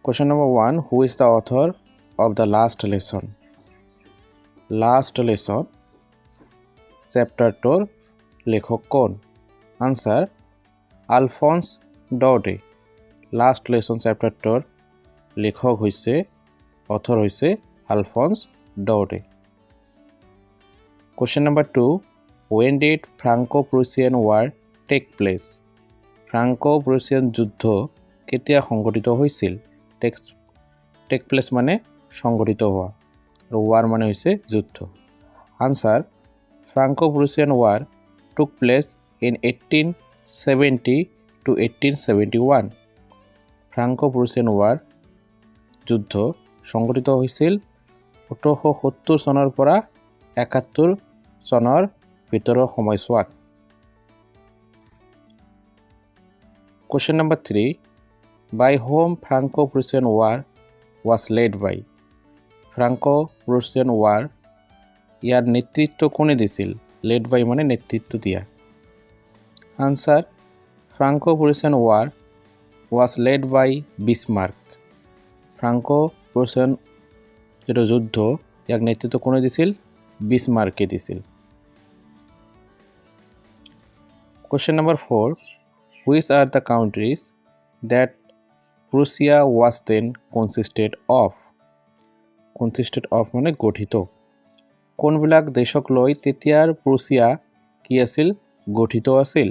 Question number 1. Who is the author of the last lesson? Last lesson chapter 2 লেখক কোন? Answer Alphonse Daudet. Last lesson chapter 2 লেখক হইছে author হইছে Alphonse Daudet. Question number 2. When did Franco-Prussian War take place? Franco-Prussian যুদ্ধ কেতিয়া সংঘটিত হৈছিল? Take place মানে সংঘটিত হওয়া আর war মানে হইছে যুদ্ধ. Answer Franco-Prussian War took place in 1870 to 1871. Franco-Prussian War যুদ্ধ সংঘটিত হৈছিল 1870 চনৰ পৰা 71 চনৰ ভিতৰৰ সময়ছোৱাত. Question number 3. By whom Franco-Prussian War was led by? Franco-Prussian War ইয়াৰ নেতৃত্ব কোনে দিছিল? Led by মানে নেতৃত্ব দিয়া. Answer Franco-Prussian War was led by Bismarck. Franco-Prussian যেটো যুদ্ধ ইয়াক নেতৃত্ব কোনে দিছিল? বিসমার্কে দিছিল. Question number 4. Which are the countries that Prussia was then consisted of? Consisted of মানে গঠিত. কোনবিলাক দেশক লৈ তেতিয়াৰ প্ৰুছিয়া কি আছিল? গঠিত আছিল.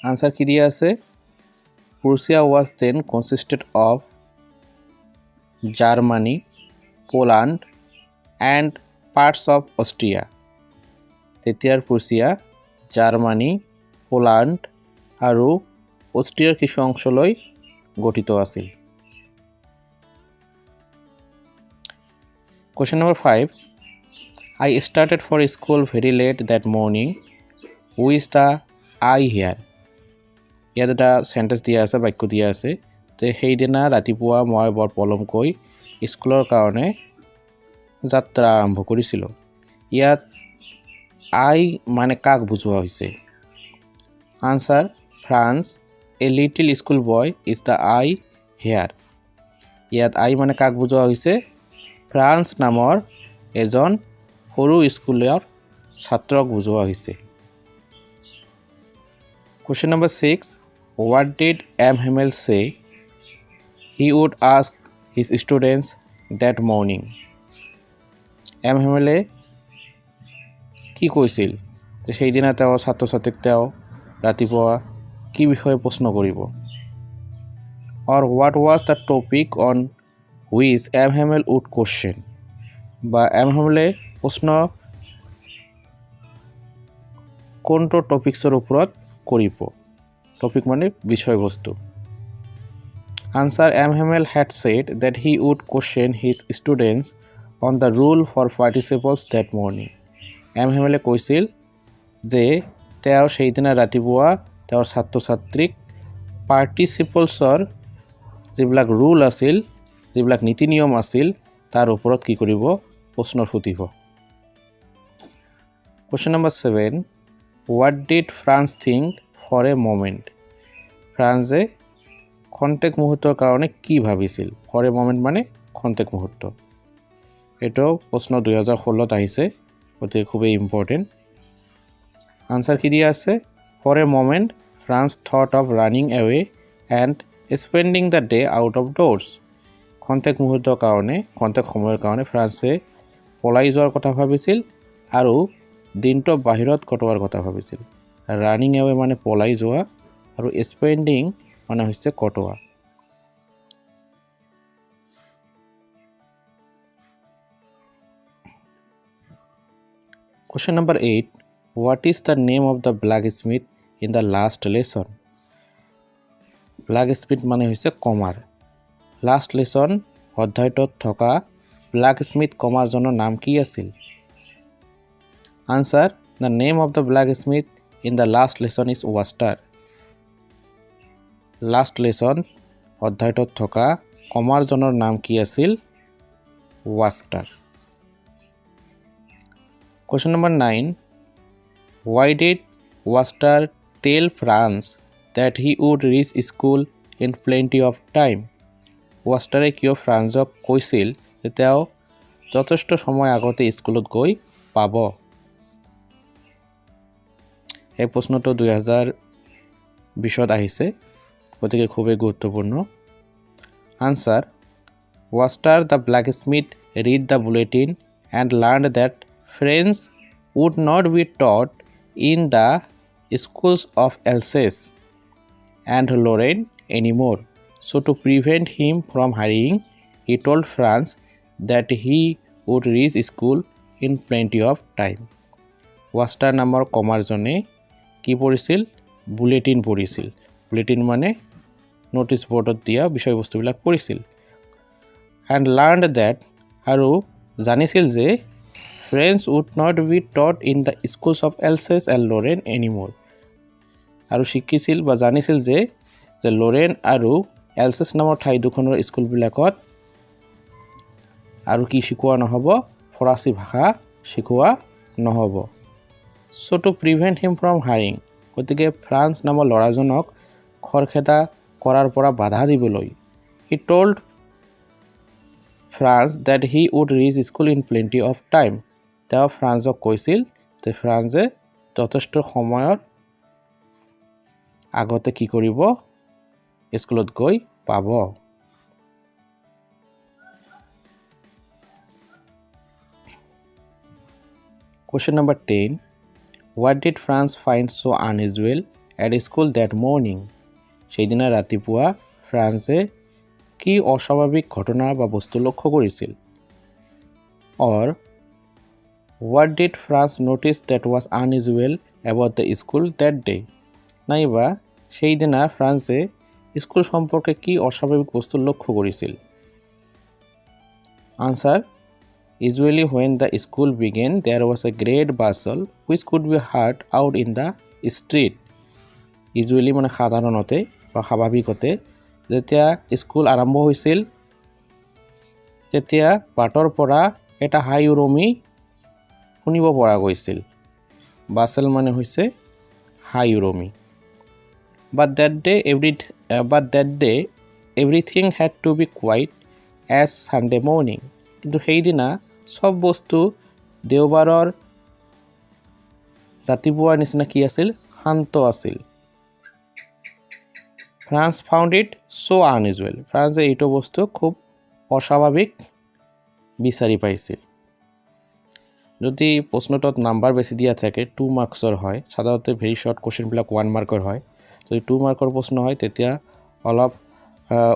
আনসার কি দিয়া আছে? Prussia was then consisted of Germany, Poland and parts of Austria. তেতিয়াৰ প্ৰুছিয়া জাৰ্মানি, পোল্যান্ড আৰু অষ্ট্ৰিয়াৰ কিছু অংশলৈ গঠিত আছিল. Question number 5. I started for school very late that morning. Who is the I here? ইয়াত এটা সেন্টেন্স দিয়া আছে, বাক্য দিয়া আছে যে সেইদিনা ৰাতিপুৱা মই বৰ পলমকৈ স্কুলৰ কাৰণে যাত্ৰা আৰম্ভ কৰিছিলোঁ. ইয়াত আই মানে কাক বুজোৱা হৈছে? Answer France a little school boy is the I here. ইয়াত আই মানে কাক বুজোৱা হৈছে? ফ্ৰান্স নামৰ এজন সৰু স্কুলৰ ছাত্ৰক বুজোৱা হৈছে. Question number 6. What did M. Hamel say he would ask his students that morning? M. Hamel কি কৈছিল যে সেইদিনা তেওঁ ছাত্ৰ ছাত্ৰীক তেওঁ ৰাতিপুৱা কি বিষয়ে প্ৰশ্ন কৰিব? Or what was the topic on which M. Hamel would question? বা M. Hamel প্ৰশ্ন কোনটো টপিকছৰ ওপৰত কৰিব? টপিক মানে বিষয়বস্তু. Answer M. Hamel had said that he would question his students on the rule for participles that morning. M. Hamel কৈছিল যে তেওঁ সেইদিনা ৰাতিপুৱা তেওঁৰ ছাত্ৰ ছাত্ৰীক পাৰ্টিচিপলছৰ যিবিলাক ৰুল আছিল, যিবিলাক নীতি নিয়ম আছিল তাৰ ওপৰত কি কৰিব? প্ৰশ্ন সুধিব. Question number 7. What did France think for a moment? ফ্ৰান্সে খন্তেক মুহূৰ্তৰ কাৰণে কি ভাবিছিল? For a moment মানে খন্তেক মুহূৰ্ত. এটো প্ৰশ্ন 2016 আহিছে, অতি খুবই ইম্পৰ্টেন্ট. আনসার কি দিয়া আছে? For a moment France thought of running away and spending the day out of doors. খন্তেক মুহূৰ্তৰ কাৰণে, খন্তেক সময়ৰ কাৰণে ফ্ৰান্সে পলাই যোৱাৰ কথা ভাবিছিল আৰু দিনটো বাহিৰত কটোৱাৰ কথা ভাবিছিল. ৰানিং এৱে মানে পলাই যোৱা আৰু স্পেন্ডিং মানে হৈছে কটোৱা. Question number 8. What is the name of the blacksmith in the last lesson? Blacksmith মানে হৈছে কমাৰ. Last lesson অধ্যায়টোত থকা blacksmith কমাৰজনৰ নাম কি আছিল? Answer the name of the blacksmith in the last lesson is Waster. Last lesson অধ্যায়টোত থকা কমাৰজনৰ নাম কি আছিল? Waster. Question number 9. Why did Waster tell France that he would reach school in plenty of time. ৱাষ্টাৰে কিয় ফ্ৰান্সক কৈছিল যে তেওঁ যথেষ্ট সময় আগতে স্কুলত গৈ পাব? এই প্ৰশ্নটো 2020ত আহিছে, গতিকে খুবেই গুৰুত্বপূৰ্ণ। Answer, Walter the blacksmith read the bulletin and learned that French would not be taught in the schools of Alsace and Lorraine anymore. So to prevent him from hurrying, he told France that he would reach school in plenty of time. ৱাষ্টাৰ নামৰ কমাৰজনে কি পঢ়িছিল? Bulletin পঢ়িছিল। Bulletin মানে notice বৰ্ডত দিয়া বিষয়বস্তুবিলাক পঢ়িছিল। and learned that আৰু জানিছিল যে French would not be taught in the schools of Alsace and Lorraine anymore. আৰু শিকিছিল বা জানিছিল যে লৰেন আৰু এলছেছ নামৰ ঠাই দুখনৰ স্কুলবিলাকত আৰু কি শিকোৱা নহ'ব? ফৰাচী ভাষা শিকোৱা নহ'ব। so to prevent him from hurrying, গতিকে ফ্ৰান্স নামৰ ল'ৰাজনক খৰখেদা কৰাৰ পৰা বাধা দিবলৈ he told France that he would reach school in plenty of time. তেওঁ ফ্ৰান্সক কৈছিল যে ফ্ৰান্সে যথেষ্ট সময়ৰ আগতে কি কৰিব? স্কুলত গৈ পাব। Question number 10. What did France find so unusual at school that morning? সেইদিনা ৰাতিপুৱা ফ্ৰান্সে কি অস্বাভাৱিক ঘটনা বা বস্তু লক্ষ্য কৰিছিল? or what did France notice that was unusual about the school that day? নাইবা সেইদিনা ফ্ৰান্সে স্কুল সম্পৰ্কে কি অস্বাভাৱিক বস্তু লক্ষ্য কৰিছিল? Answer, usually when the school began there was a great bustle which could be heard out in the street. usually মানে সাধাৰণতে বা স্বাভাৱিকতে যেতিয়া স্কুল আৰম্ভ হৈছিল তেতিয়া বাটৰ পৰা এটা হাই উৰুমি শুনিব পৰা গৈছিল। বাছল মানে হৈছে হাই উৰুমি। but that day everything had to be quiet as Sunday morning. কিন্তু সেইদিনা সব বস্তু দেওবাৰৰ ৰাতিপুৱাৰ নিচিনা কি আছিল? শান্ত আছিল। France found it so unusual. ফ্ৰান্সে এইটো বস্তু খুব অস্বাভাৱিক বিচাৰি পাইছিল। যদি প্ৰশ্নটোত নাম্বাৰ বেছি দিয়া থাকে 2 মাৰ্কছৰ হয়, সাধাৰণতে ভেৰি শৰ্ট কোৱেশ্যনবিলাক 1 মাৰ্কৰ হয়। যদি 2 মাৰ্কৰ প্ৰশ্ন হয় তেতিয়া অলপ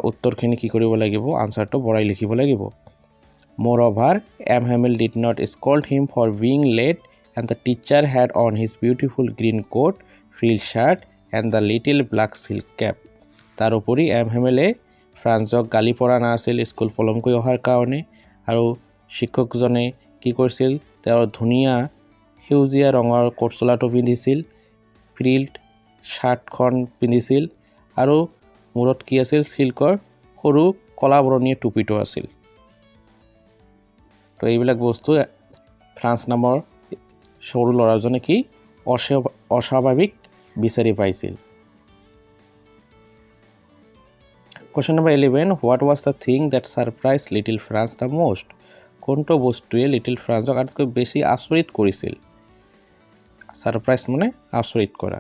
উত্তৰখিনি কি কৰিব লাগিব? আনসাৰটো বঢ়াই লিখিব লাগিব। Moreover, M. Hamel did not scold him for being late and the teacher had on his beautiful green coat, frilled shirt and the little black silk cap. তাৰ উপৰি এম হেমেলে ফ্ৰান্সক গালি পৰা নাছিল স্কুল পলমকৈ অহাৰ কাৰণে, আৰু শিক্ষকজনে কি কৰিছিল? তেওঁৰ ধুনীয়া সেউজীয়া ৰঙৰ কোট চোলাটো পিন্ধিছিল, ফ্ৰিল্ড শ্বাৰ্টখন পিন্ধিছিল আৰু মূৰত কি আছিল? চিল্কৰ সৰু কলা বৰণীয়া টুপিটো আছিল। তো এইবিলাক বস্তু ফ্ৰান্স নামৰ সৰু ল'ৰাজনে কি অস্বাভাৱিক বিচাৰি পাইছিল। Question number 11. What was the thing that surprised little France the most? কোনটো বস্তুৱে লিটল ফ্ৰান্সক আটাইতকৈ বেছি আচৰিত কৰিছিল? সাৰপ্ৰাইজ মানে আচৰিত কৰা।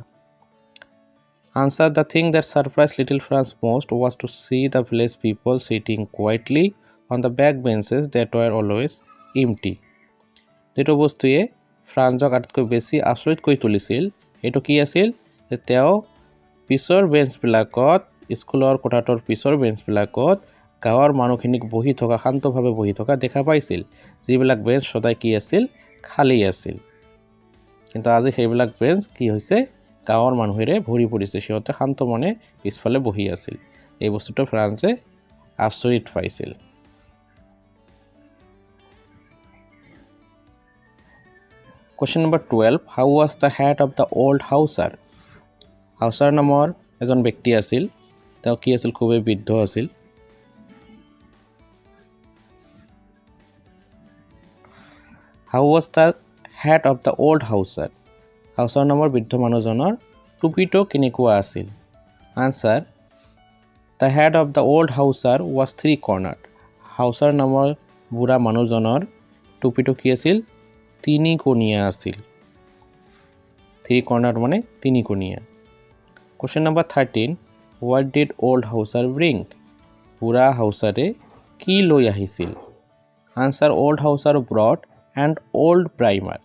Answer. The thing that surprised little France most was to see the village people sitting quietly on the back benches that were always empty. যেটো বস্তুৱে ফ্ৰান্সক আটাইতকৈ বেছি আচৰিত কৰি তুলিছিল এইটো কি আছিল? যে তেওঁ পিছৰ বেঞ্চবিলাকত স্কুলৰ কোঠাটোৰ পিছৰ বেঞ্চবিলাকত গাঁৱৰ মানুহখিনিক বহি থকা শান্তভাৱে বহি থকা দেখা পাইছিল, যিবিলাক বেঞ্চ সদায় কি আছিল? খালী আছিল। কিন্তু আজি সেইবিলাক বেঞ্চ কি হৈছে? গাঁৱৰ মানুহেৰে ভৰি পৰিছে, সিহঁতে শান্ত মনে পিছফালে বহি আছিল। এই বস্তুটো ফ্ৰান্সে আচৰিত পাইছিল। Question number 12. How was the head of the old Hauser? Hauser নামৰ এজন ব্যক্তি আছিল, তেওঁ কি আছিল? খুবেই বৃদ্ধ আছিল। How was the head of the old Hauser? Hauser নামৰ বৃদ্ধ মানুহজনৰ টুপিটো কেনেকুৱা আছিল? Answer. The head of the old Hauser was 3 cornered. Hauser নামৰ বুঢ়া মানুহজনৰ টুপিটো কি আছিল? 3 কোণীয়া আছিল। 3 কৰ্ণাৰ্ড মানে 3 কোণীয়া। Question number 13. What did old হাউচাৰ bring? বুঢ়া হাউচাৰে কি লৈ আহিছিল? Answer: old হাউচাৰ brought an old primer.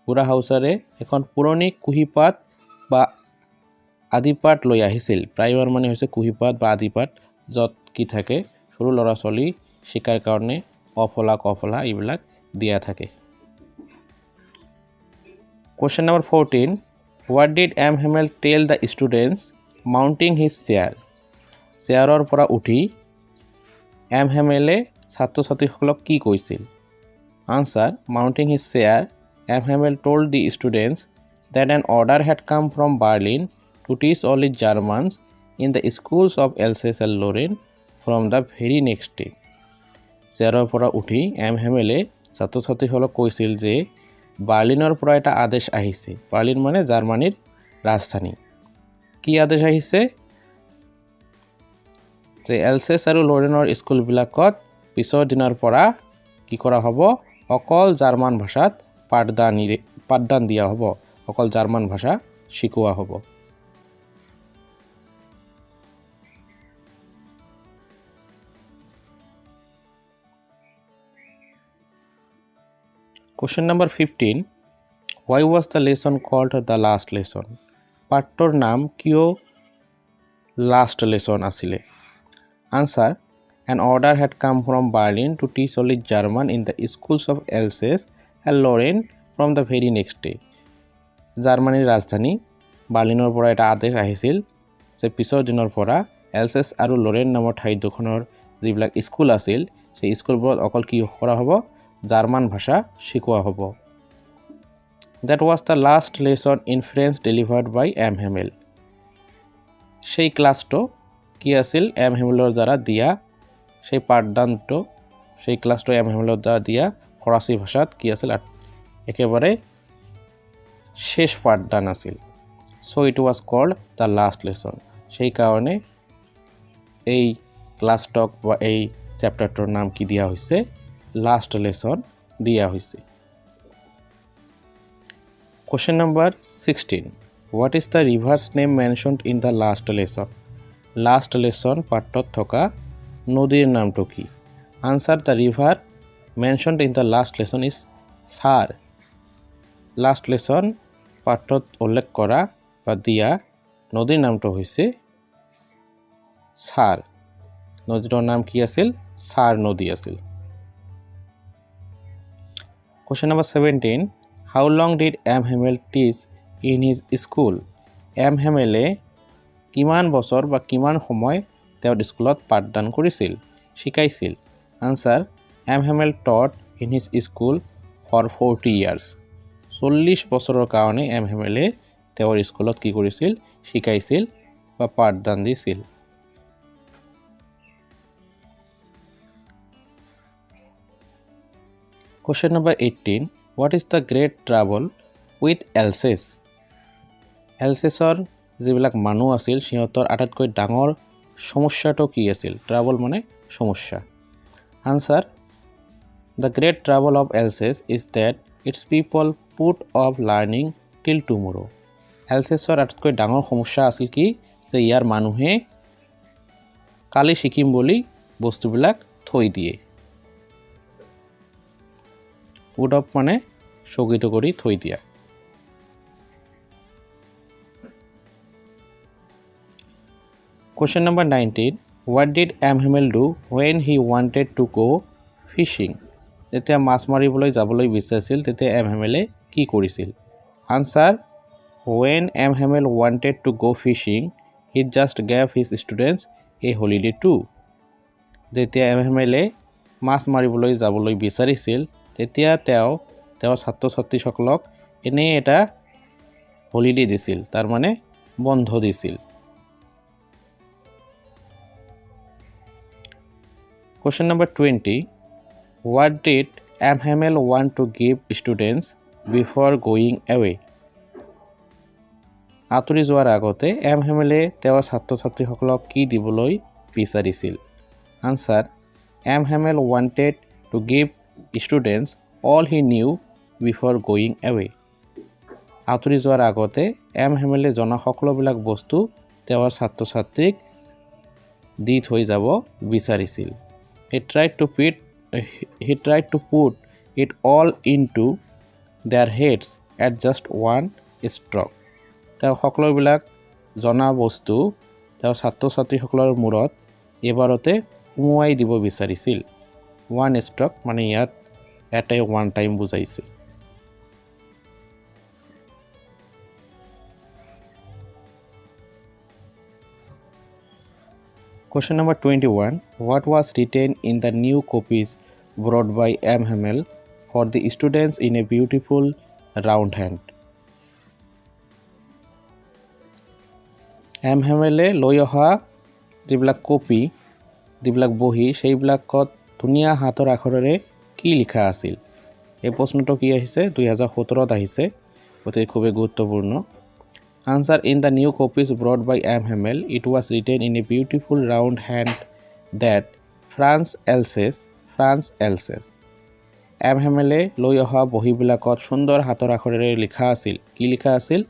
বুঢ়া হাউচাৰে এখন পুৰণি কুঁহিপাত বা আদিপাত লৈ আহিছিল। প্ৰাইমাৰ মানে হৈছে কুঁহিপাত বা আদিপাত, য'ত কি থাকে সৰু ল'ৰা ছোৱালী শিকাৰ কাৰণে অফলা কফলা এইবিলাক দিয়া থাকে। Question number 14. What did M. Hamel tell the students mounting his chair? চেয়াৰৰ পৰা উঠি এম হেমেলে ছাত্ৰ ছাত্ৰীসকলক কি কৈছিল? Answer: mounting his chair, M. Hamel told the students that an order had come from Berlin to teach only Germans in the schools of Alsace and Lorraine from the very next day. চেয়াৰৰ পৰা উঠি M হেমেলে ছাত্ৰ ছাত্ৰীসকলক কৈছিল যে বাৰ্লিনৰ পৰা এটা আদেশ আহিছে। বাৰ্লিন মানে জাৰ্মানীৰ ৰাজধানী। কি আদেশ আহিছে? যে এলছেছ আৰু লৰেনৰ স্কুলবিলাকত পিছৰ দিনৰ পৰা কি কৰা হ'ব? অকল জাৰ্মান ভাষাত পাঠদান দিয়া হ'ব, অকল জাৰ্মান ভাষা শিকোৱা হ'ব। Question number 15. Why was the lesson called the last lesson? পাঠটোৰ নাম কিয় লাষ্ট লেসন আছিলে? Answer: an order had come from Berlin to teach only German in the schools of Alsace and Lorraine from the very next day. জাৰ্মানীৰ ৰাজধানী বাৰ্লিনৰ পৰা এটা আদেশ আহিছিল যে পিছৰ দিনৰ পৰা এলছেছ আৰু লৰেন নামৰ ঠাই দুখনৰ যিবিলাক স্কুল আছিল সেই স্কুলবোৰত অকল কি কৰা হ'ব? জাৰ্মান ভাষা শিকোৱা হ'ব। That was the last lesson in French delivered by M. Hamel. সেই ক্লাছটো কি আছিল? এম হেমেলৰ দ্বাৰা দিয়া সেই পাঠদানটো, সেই ক্লাছটো এম হেমেলৰ দ্বাৰা দিয়া ফৰাচী ভাষাত কি আছিল? একেবাৰে শেষ পাঠদান আছিল। So it was called the last lesson. সেই কাৰণে এই ক্লাছটোক বা এই চেপ্টাৰটোৰ নাম কি দিয়া হৈছে? লাষ্ট লেসন দিয়া হৈছে। Question number 16. What is the river's name mentioned in the last lesson? Last lesson পাঠত থকা নদীৰ নামটো কি? Answer: the river mentioned in the last lesson is Saar. Last lesson পাঠত উল্লেখ কৰা বা দিয়া নদীৰ নামটো হৈছে সাৰ। নদীটোৰ নাম কি আছিল? সাৰ নদী আছিল। Question number 17. How long did M. Hamel teach in his school? M. Hamel কিমান বছৰ বা কিমান সময় তেওঁৰ স্কুলত পাঠদান কৰিছিল, শিকাইছিল? Answer: M. Hamel taught in his school for 40 years. 40 বছৰৰ কাৰণে M. Hamel তেওঁৰ স্কুলত কি কৰিছিল? শিকাইছিল বা পাঠদান দিছিল। Question number 18. What is the great trouble with Alsace? এলছেছৰ যিবিলাক মানুহ আছিল সিহঁতৰ আটাইতকৈ ডাঙৰ সমস্যাটো কি আছিল? ট্ৰাবল মানে সমস্যা। Answer: the great trouble of Alsace is that its people put off learning till tomorrow. এলছেছৰ আটাইতকৈ ডাঙৰ সমস্যা আছিল কি? যে ইয়াৰ মানুহে কালি শিকিম বুলি বস্তুবিলাক থৈ দিয়ে। put off মানে স্থগিত কৰি থৈ দিয়া। Question number 19. What did M. Hamel do when he wanted to go fishing? যেতিয়া মাছ মাৰিবলৈ যাবলৈ বিচাৰিছিল তেতিয়া M. Hamel কি কৰিছিল? Answer: when M. Hamel wanted to go fishing, he just gave his students a holiday too. যেতিয়া M. Hamel মাছ মাৰিবলৈ যাবলৈ বিচাৰিছিল তেতিয়া তেওঁ ছাত্ৰ ছাত্ৰীসকলক এনে এটা হলিডে দিছিল, তাৰ মানে বন্ধ দিছিল। Question number 20. What did M. Hamel want to give students before going away? আঁতৰি যোৱাৰ আগতে M. Hamel তেওঁৰ ছাত্ৰ ছাত্ৰীসকলক কি দিবলৈ বিচাৰিছিল? Answer M Hamel wanted to give students all he knew before going away. আঁতৰি যোৱাৰ আগতে এম হেমেলে জনা সকলোবিলাক বস্তু তেওঁৰ ছাত্ৰ-ছাত্ৰীক দি থৈ যাব বিচাৰিছিল. He tried to put it all into their heads at just one stroke. তেওঁ সকলোবিলাক জনা বস্তু তেওঁ ছাত্ৰ-ছাত্ৰীসকলৰ মূৰত এবাৰতে উমুৱাই দিব বিচাৰিছিল. ওৱান ষ্ট্ৰক মানে ইয়াত এটাই ওৱান টাইম বুজাইছে. Question number 21. What was written in the new copies brought by M. Hamel for the students in a beautiful round hand? M. Hamel লৈ অহা যিবিলাক কপি যিবিলাক বহি সেইবিলাকত ধুনীয়া হাতৰ আখৰেৰে কি লিখা আছিল? এই প্ৰশ্নটো কি আহিছে 2017ত আহিছে, অতি খুবই গুৰুত্বপূৰ্ণ. Answer in the new copies brought by M. Hamel, it was written in a beautiful round hand that France Alsace. M. Hamel লৈ অহা বহিবিলাকত সুন্দৰ হাতৰ আখৰেৰে লিখা আছিল. কি লিখা আছিল?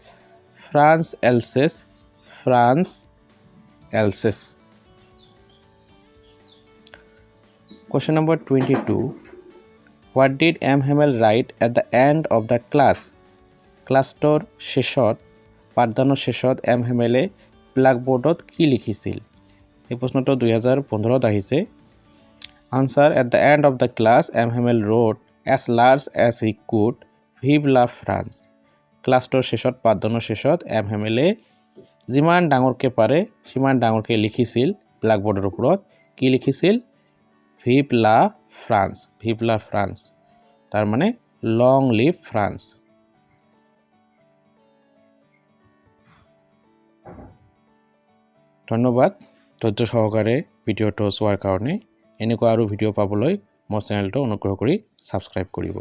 France Alsace. Question number 22. What did M. Hamel write at the end of the class? ক্লাছটোৰ শেষত পাঠদানৰ শেষত এম হেমেলে ব্ল্যাকবোৰ্ডত কি লিখিছিল? এই প্ৰশ্নটো 2015ত আহিছে. Answer at the end of the class M. Hamel wrote as large as he could Vive la France. ক্লাছটোৰ শেষত পাঠদানৰ শেষত এম হেমেলে যিমান ডাঙৰকৈ পাৰে সিমান ডাঙৰকৈ লিখিছিল ব্ল্যাকবোৰ্ডৰ ওপৰত. কি লিখিছিল? Vive la France. তাৰ মানে লং লিভ ফ্ৰান্স. ধন্যবাদ ধৈৰ্য সহকাৰে ভিডিঅ'টো চোৱাৰ কাৰণে. এনেকুৱা আৰু ভিডিঅ' পাবলৈ মোৰ চেনেলটো অনুগ্ৰহ কৰি ছাবস্ক্ৰাইব কৰিব.